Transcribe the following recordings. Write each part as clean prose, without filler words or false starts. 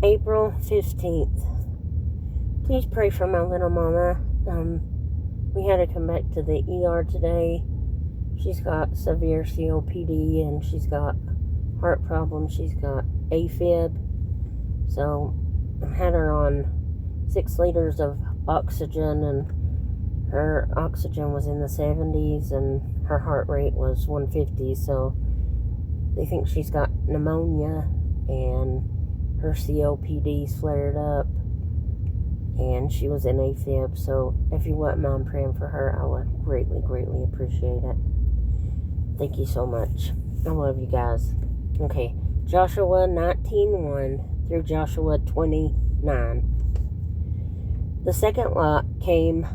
April 15th. Please pray for my little mama. We had to come back to the ER today. She's got severe COPD and she's got heart problems. She's got AFib. So I had her on 6 liters of oxygen, and her oxygen was in the 70s and her heart rate was 150. So they think she's got pneumonia and her COPD's flared up and she was in AFib. So if you wouldn't mind praying for her, I would greatly, greatly appreciate it. Thank you so much. I love you guys. Okay, Joshua 19:1 through Joshua 29. The second lot came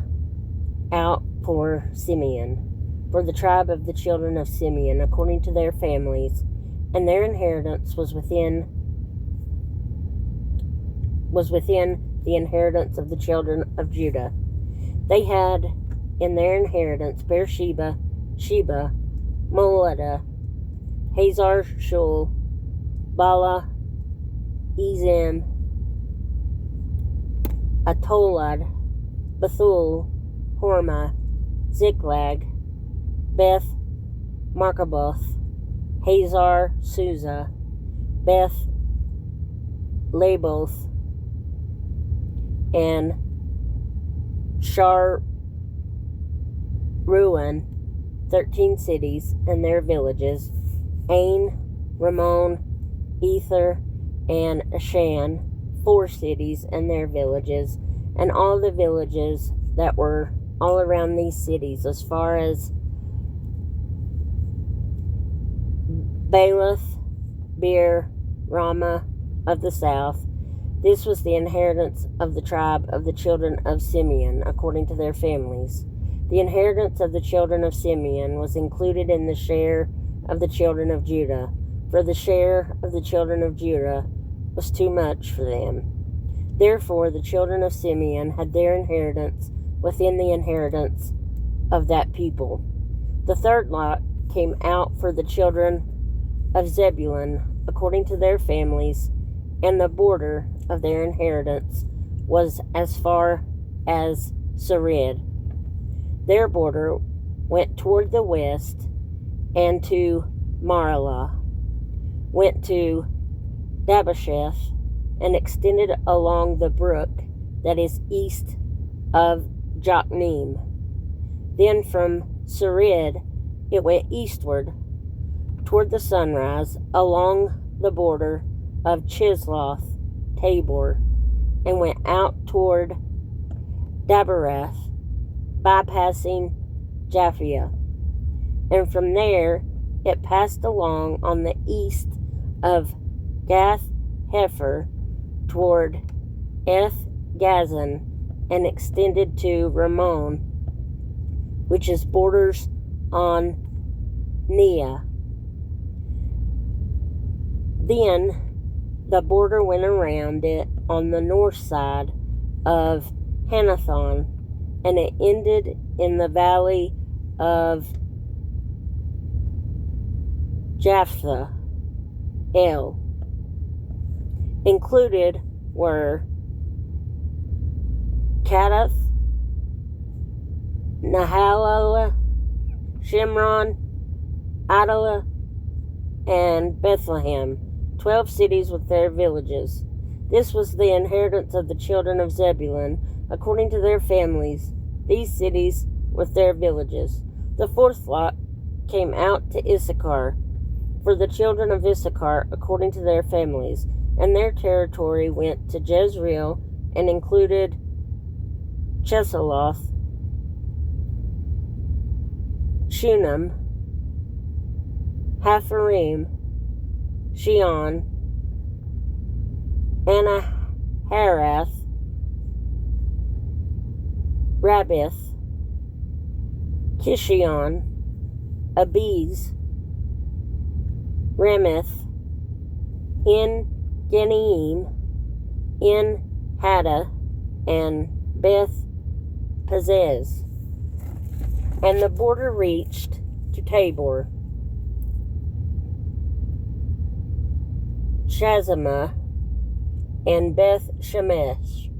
out for Simeon, for the tribe of the children of Simeon, according to their families, and their inheritance was within the inheritance of the children of Judah. They had in their inheritance Beersheba, Sheba, Moladah, Hazar Shul, Bala, Ezim, Atolad, Bethul, Hormah, Ziklag, Beth Markaboth, Hazar Susa, Beth Laboth, and Sharuan, 13 cities and their villages, Ain, Ramon, Ether, and Ashan, 4 cities and their villages, and all the villages that were all around these cities, as far as Baalath, Beer, Ramah of the south. This was the inheritance of the tribe of the children of Simeon, according to their families. The inheritance of the children of Simeon was included in the share of the children of Judah, for the share of the children of Judah was too much for them. Therefore, the children of Simeon had their inheritance within the inheritance of that people. The third lot came out for the children of Zebulun, according to their families, and the border of their inheritance was as far as Sarid. Their border went toward the west, and to Maralah, went to Dabasheth, and extended along the brook that is east of Jokneam. Then from Sarid it went eastward toward the sunrise along the border of Chisloth Tabor, and went out toward Daberath, bypassing Japhia. And from there it passed along on the east of Gath Hefer toward Eth Gazan, and extended to Ramon, which is borders on Neah. Then the border went around it on the north side of Hanathon, and it ended in the valley of Japhthah El. Included were Kadath, Nahalal, Shimron, Adalah, and Bethlehem, 12 cities with their villages. This was the inheritance of the children of Zebulun, according to their families, these cities with their villages. The fourth lot came out to Issachar, for the children of Issachar, according to their families, and their territory went to Jezreel, and included Chesulloth, Shunem, Hapharim, Shion, Anaharath, Rabbith, Kishion, Abiz, Remeth, En Genim, En Haddah, and Beth Pazez. And the border reached to Tabor, Shazamah, and Beth Shemesh.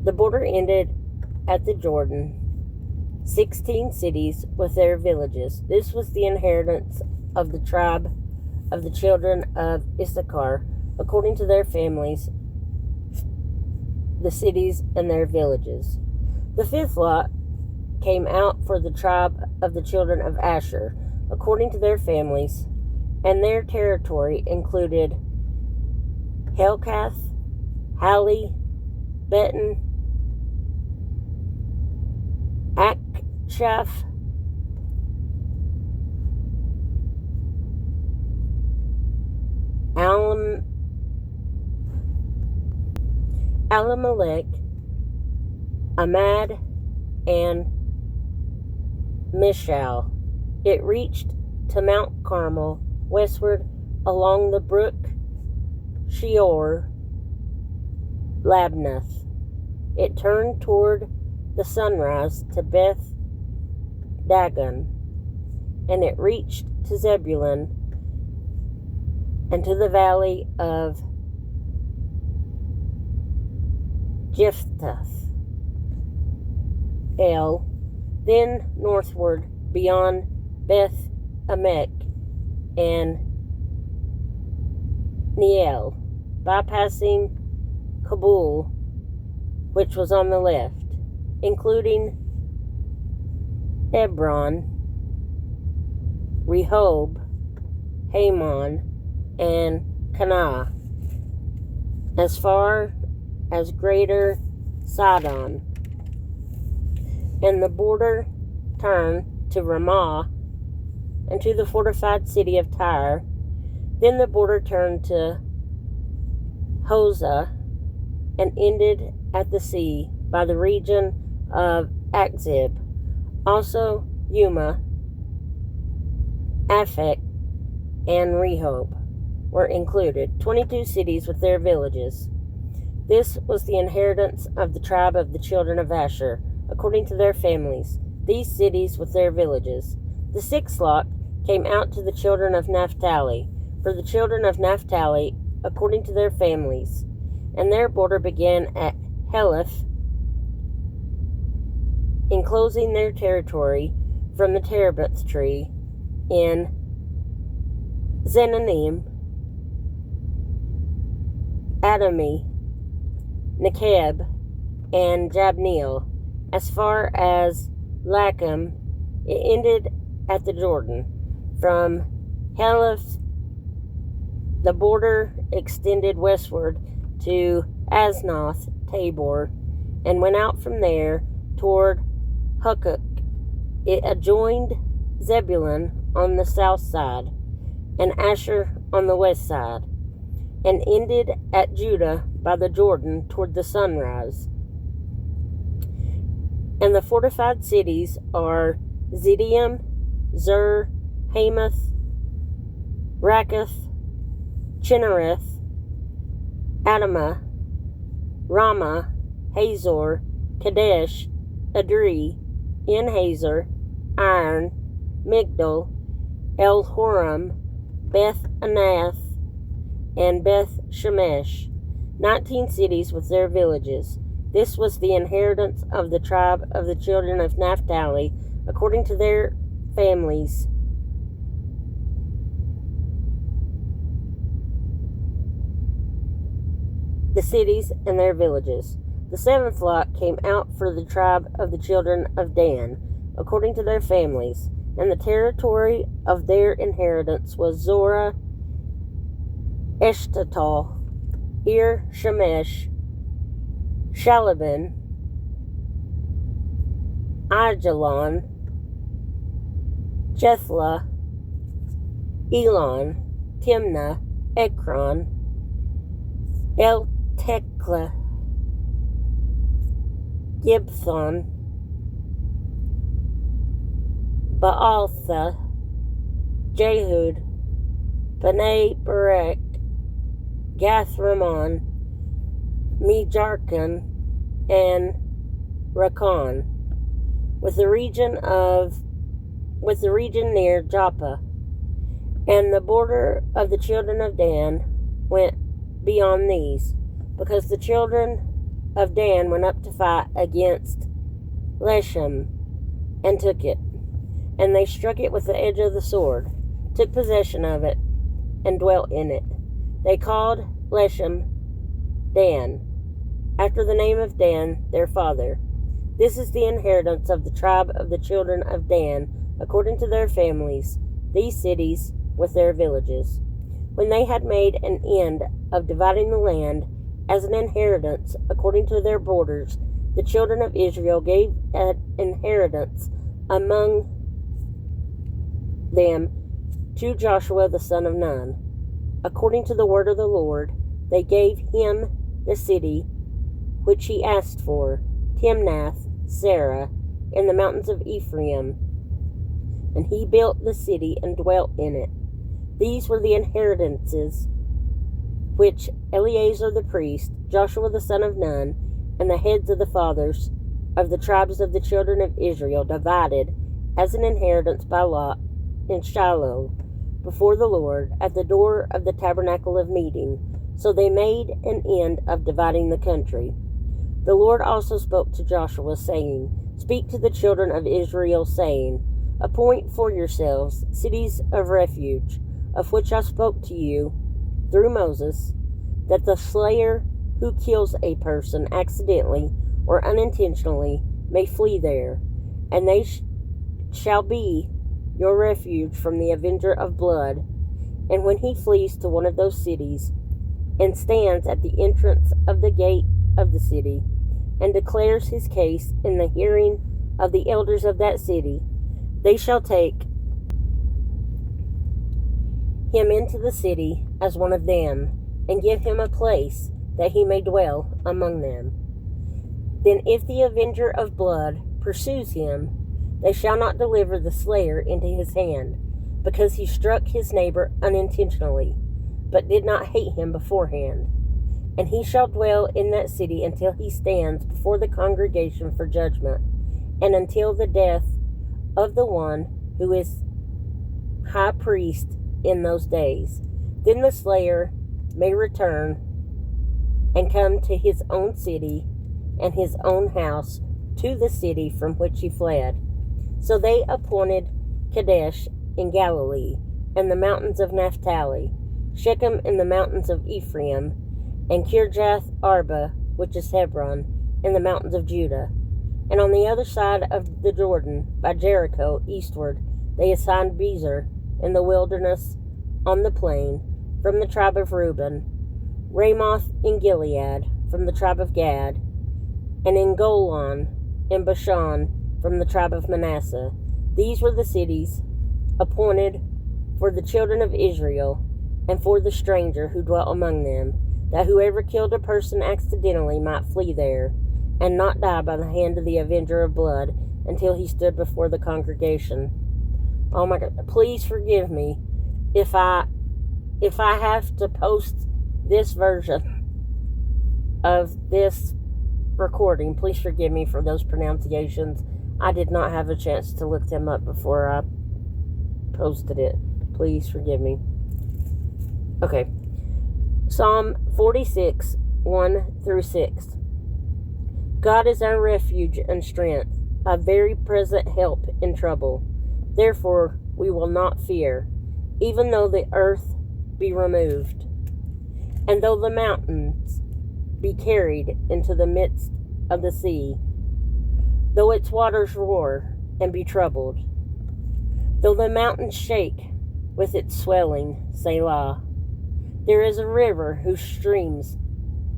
The border ended at the Jordan, 16 cities with their villages. This was the inheritance of the tribe of the children of Issachar, according to their families, the cities and their villages. The fifth lot came out for the tribe of the children of Asher, according to their families, and their territory included Helkath, Hali, Beton, Akshaph, Alamelech, Amad, and Mishal. It reached to Mount Carmel, westward along the brook Sheor, Labnath. It turned toward the sunrise to Beth Dagon, and it reached to Zebulun and to the valley of Jephthah, then northward beyond Beth Emek and Neiel, bypassing Kabul, which was on the left, including Hebron, Rehob, Haman, and Canaan, as far as Greater Sidon, and the border turned to Ramah and to the fortified city of Tyre. Then the border turned to Hosah and ended at the sea by the region of Akzib. Also Yuma, Aphek, and Rehob were included, 22 cities with their villages. This was the inheritance of the tribe of the children of Asher, according to their families, these cities with their villages. The sixth lot came out to the children of Naphtali, for the children of Naphtali, according to their families, and their border began at Heleph, enclosing their territory from the terebinth tree in Zananim, Adami, Nekeb, and Jabneel, as far as Lacham. It ended at the Jordan. From Heleph, the border extended westward to Asnoth Tabor, and went out from there toward Hukkok. It adjoined Zebulun on the south side, and Asher on the west side, and ended at Judah by the Jordan toward the sunrise. And the fortified cities are Ziddim, Zur, Hamath, Rakkath, Chinnereth, Adamah, Ramah, Hazor, Kadesh, Adri, En-Hazor, Iron, Migdal, El-Horam, Beth Anath, and Beth Shemesh, 19 cities with their villages. This was the inheritance of the tribe of the children of Naphtali, according to their families. The cities and their villages. The seventh lot came out for the tribe of the children of Dan, according to their families, and the territory of their inheritance was Zorah, Eshtaol, Shemesh, Shalabin, Ajalon, Jethlah, Elon, Timnah, Ekron, El-Teklah, Gibthon, Baaltha, Jehud, Bnei Berek, Gath-Rimmon, Mejarkon, and Rakkon, with the region near Joppa. And the border of the children of Dan went beyond these, because the children of Dan went up to fight against Leshem and took it. And they struck it with the edge of the sword, took possession of it, and dwelt in it. They called Leshem Dan, after the name of Dan, their father. This is the inheritance of the tribe of the children of Dan, according to their families, these cities with their villages. When they had made an end of dividing the land as an inheritance according to their borders, the children of Israel gave an inheritance among them to Joshua the son of Nun. According to the word of the Lord, they gave him the city which he asked for, Timnath Serah, in the mountains of Ephraim. And he built the city and dwelt in it. These were the inheritances which Eleazar the priest, Joshua the son of Nun, and the heads of the fathers of the tribes of the children of Israel divided as an inheritance by lot in Shiloh, before the Lord, at the door of the tabernacle of meeting. So they made an end of dividing the country. The Lord also spoke to Joshua, saying, Speak to the children of Israel, saying, Appoint for yourselves cities of refuge, of which I spoke to you through Moses, that the slayer who kills a person accidentally or unintentionally may flee there, and they shall be your refuge from the avenger of blood. And when he flees to one of those cities, and stands at the entrance of the gate of the city, and declares his case in the hearing of the elders of that city, they shall take him into the city as one of them, and give him a place that he may dwell among them. Then if the avenger of blood pursues him, they shall not deliver the slayer into his hand, because he struck his neighbor unintentionally, but did not hate him beforehand. And he shall dwell in that city until he stands before the congregation for judgment, and until the death of the one who is high priest in those days. Then the slayer may return and come to his own city and his own house, to the city from which he fled. So they appointed Kadesh in Galilee, and the mountains of Naphtali, Shechem in the mountains of Ephraim, and Kirjath Arba, which is Hebron, in the mountains of Judah. And on the other side of the Jordan, by Jericho, eastward, they assigned Bezer in the wilderness on the plain, from the tribe of Reuben, Ramoth in Gilead, from the tribe of Gad, and in Golan in Bashan, from the tribe of Manasseh. These were the cities appointed for the children of Israel, and for the stranger who dwelt among them, that whoever killed a person accidentally might flee there, and not die by the hand of the avenger of blood, until he stood before the congregation. Oh my God, please forgive me if I have to post this version of this recording. Please forgive me for those pronunciations. I did not have a chance to look them up before I posted it. Please forgive me. Okay. Psalm 46, 1 through 6. God is our refuge and strength, a very present help in trouble. Therefore we will not fear, even though the earth be removed, and though the mountains be carried into the midst of the sea, though its waters roar and be troubled, though the mountains shake with its swelling, Selah. There is a river whose streams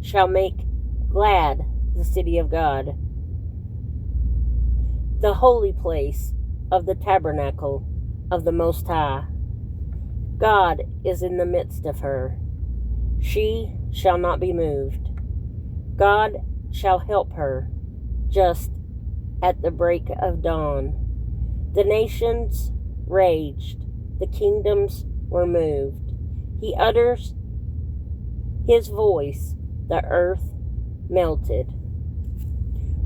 shall make glad the city of God, the holy place of the tabernacle of the Most High. God is in the midst of her. She shall not be moved. God shall help her just at the break of dawn. The nations raged, the kingdoms were moved. He utters his voice, the earth melted.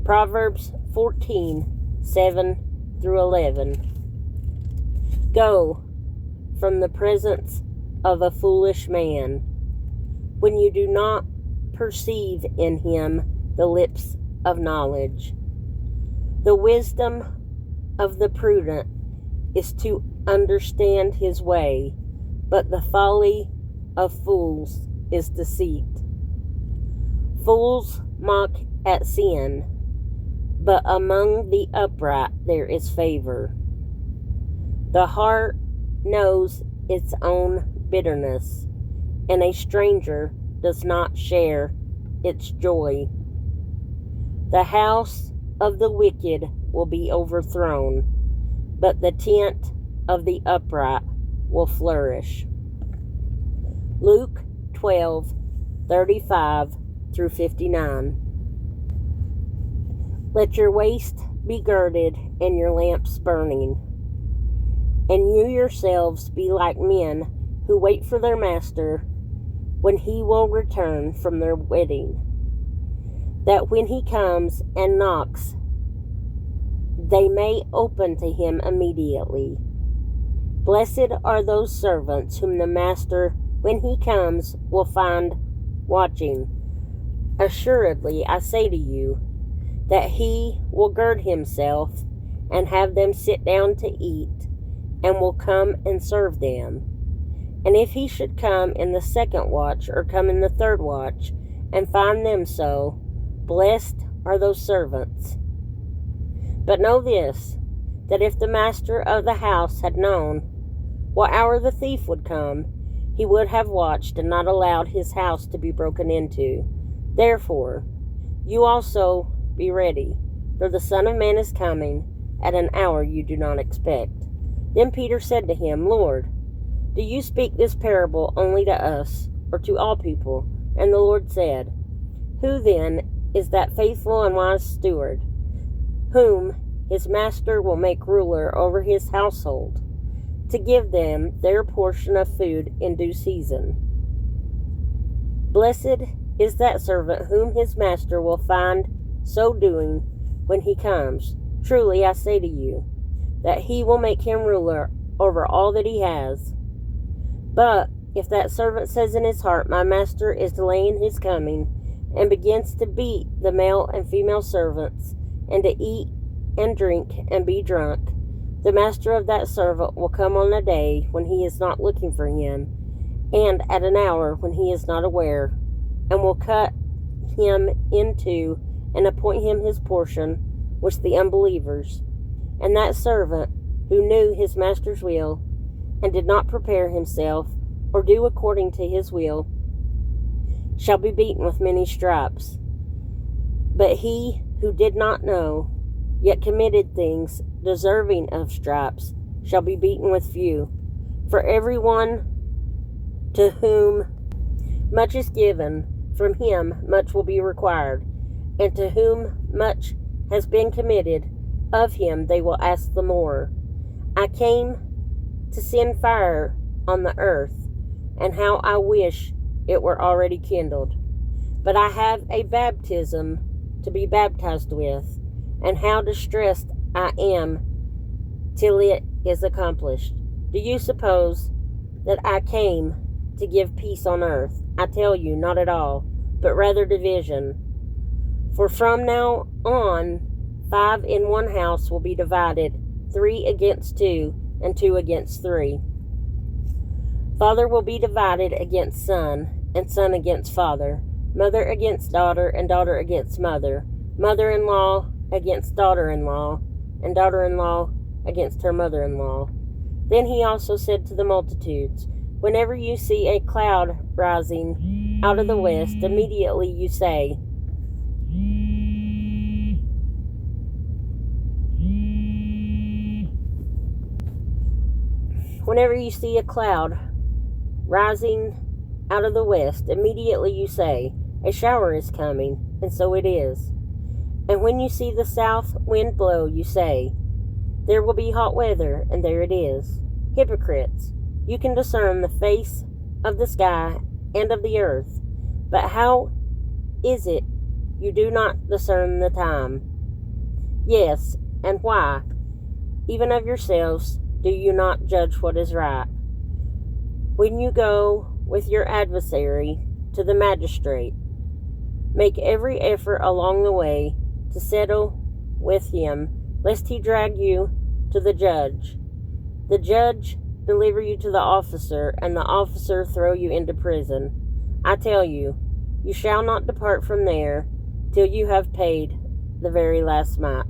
Proverbs 14, 7 through 11. Go from the presence of a foolish man. when you do not perceive in him the lips of knowledge. The wisdom of the prudent is to understand his way, but the folly of fools is deceit. Fools mock at sin, but among the upright there is favor. The heart knows its own bitterness, and a stranger does not share its joy. The house of the wicked will be overthrown, but the tent of the upright will flourish. Luke 12:35 through 59. Let your waist be girded and your lamps burning, and you yourselves be like men who wait for their master when he will return from their wedding, that when he comes and knocks, they may open to him immediately. Blessed are those servants whom the master, when he comes, will find watching. Assuredly, I say to you, that he will gird himself and have them sit down to eat, and will come and serve them. And if he should come in the second watch, or come in the third watch, and find them so, blessed are those servants. But know this, that if the master of the house had known what hour the thief would come, he would have watched and not allowed his house to be broken into. Therefore, you also be ready, for the Son of Man is coming at an hour you do not expect. Then Peter said to him, Lord, do you speak this parable only to us, or to all people? And the Lord said, Who then is that faithful and wise steward, whom his master will make ruler over his household, to give them their portion of food in due season? Blessed is that servant whom his master will find so doing when he comes. Truly I say to you, that he will make him ruler over all that he has. But if that servant says in his heart, My master is delaying his coming, and begins to beat the male and female servants, and to eat and drink and be drunk, the master of that servant will come on a day when he is not looking for him, and at an hour when he is not aware, and will cut him in two, and appoint him his portion with the unbelievers. And that servant who knew his master's will, and did not prepare himself, or do according to his will, shall be beaten with many stripes. But he who did not know, yet committed things deserving of stripes, shall be beaten with few. For everyone to whom much is given, from him much will be required, and to whom much has been committed, of him they will ask the more. I came to send fire on the earth, and how I wish it were already kindled. But I have a baptism to be baptized with, and how distressed I am till it is accomplished. Do you suppose that I came to give peace on earth? I tell you, not at all, but rather division. For from now on, 5 in one house will be divided, 3 against 2, and 2 against 3. Father will be divided against son, and son against father, mother against daughter, and daughter against mother, mother-in-law against daughter-in-law, and daughter-in-law against her mother-in-law. Then he also said to the multitudes, Whenever you see a cloud rising out of the west, immediately you say, Whenever you see a cloud rising out of the west, immediately you say, A shower is coming, and so it is. And when you see the south wind blow, you say, There will be hot weather, and there it is. Hypocrites, you can discern the face of the sky and of the earth, but how is it you do not discern the time? Yes, and why? Even of yourselves do you not judge what is right? When you go with your adversary to the magistrate. Make every effort along the way to settle with him, lest he drag you to the judge deliver you to the officer, and the officer throw you into prison. I tell you, you shall not depart from there till you have paid the very last mite.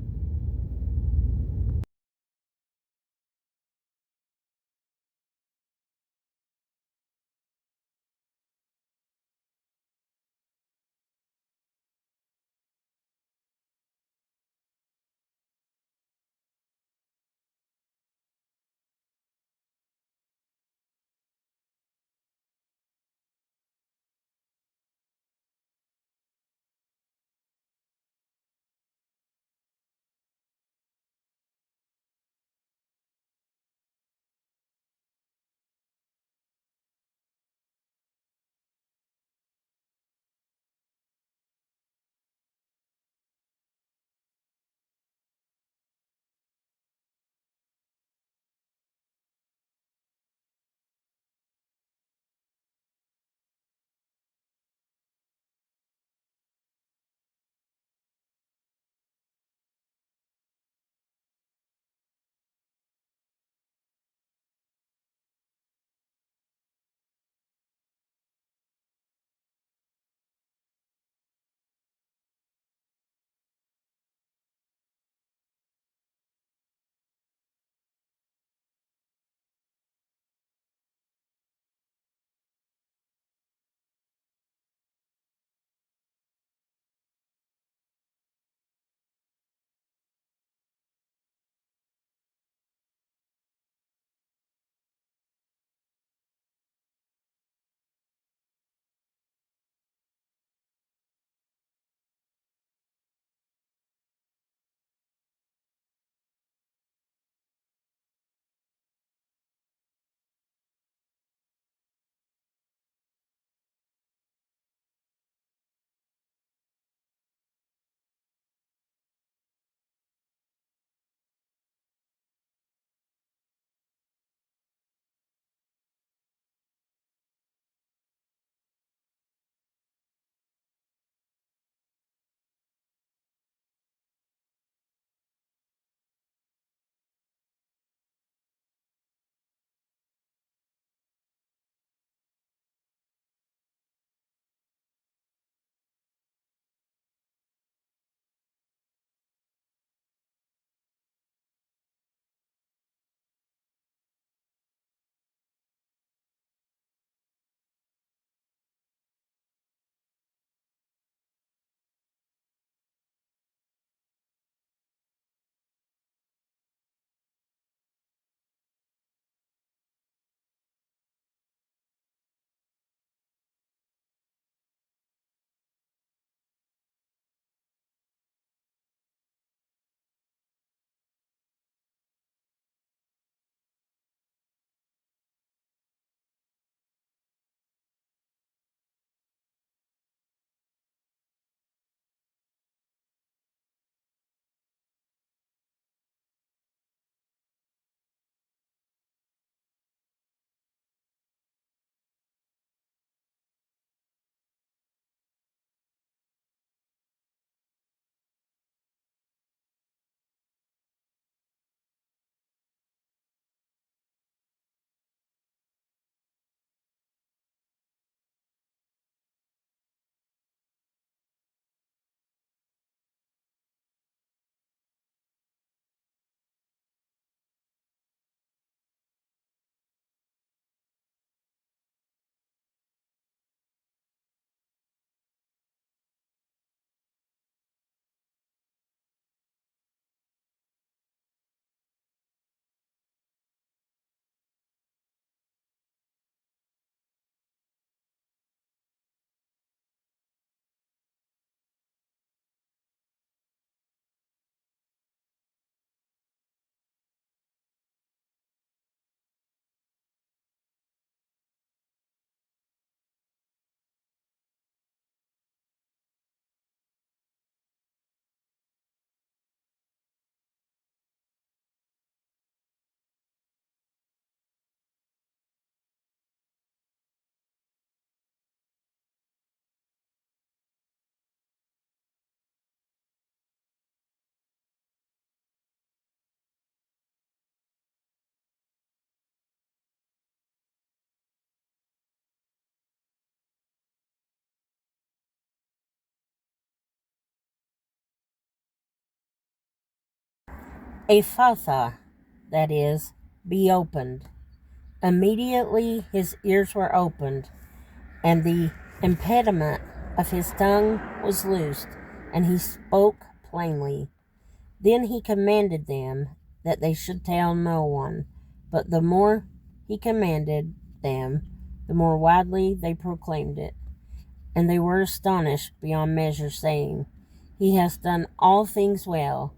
Ephatha, that is, be opened. Immediately his ears were opened, and the impediment of his tongue was loosed, and he spoke plainly. Then he commanded them that they should tell no one, but the more he commanded them, the more widely they proclaimed it. And they were astonished beyond measure, saying, He has done all things well.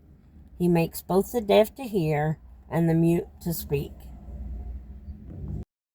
He makes both the deaf to hear and the mute to speak.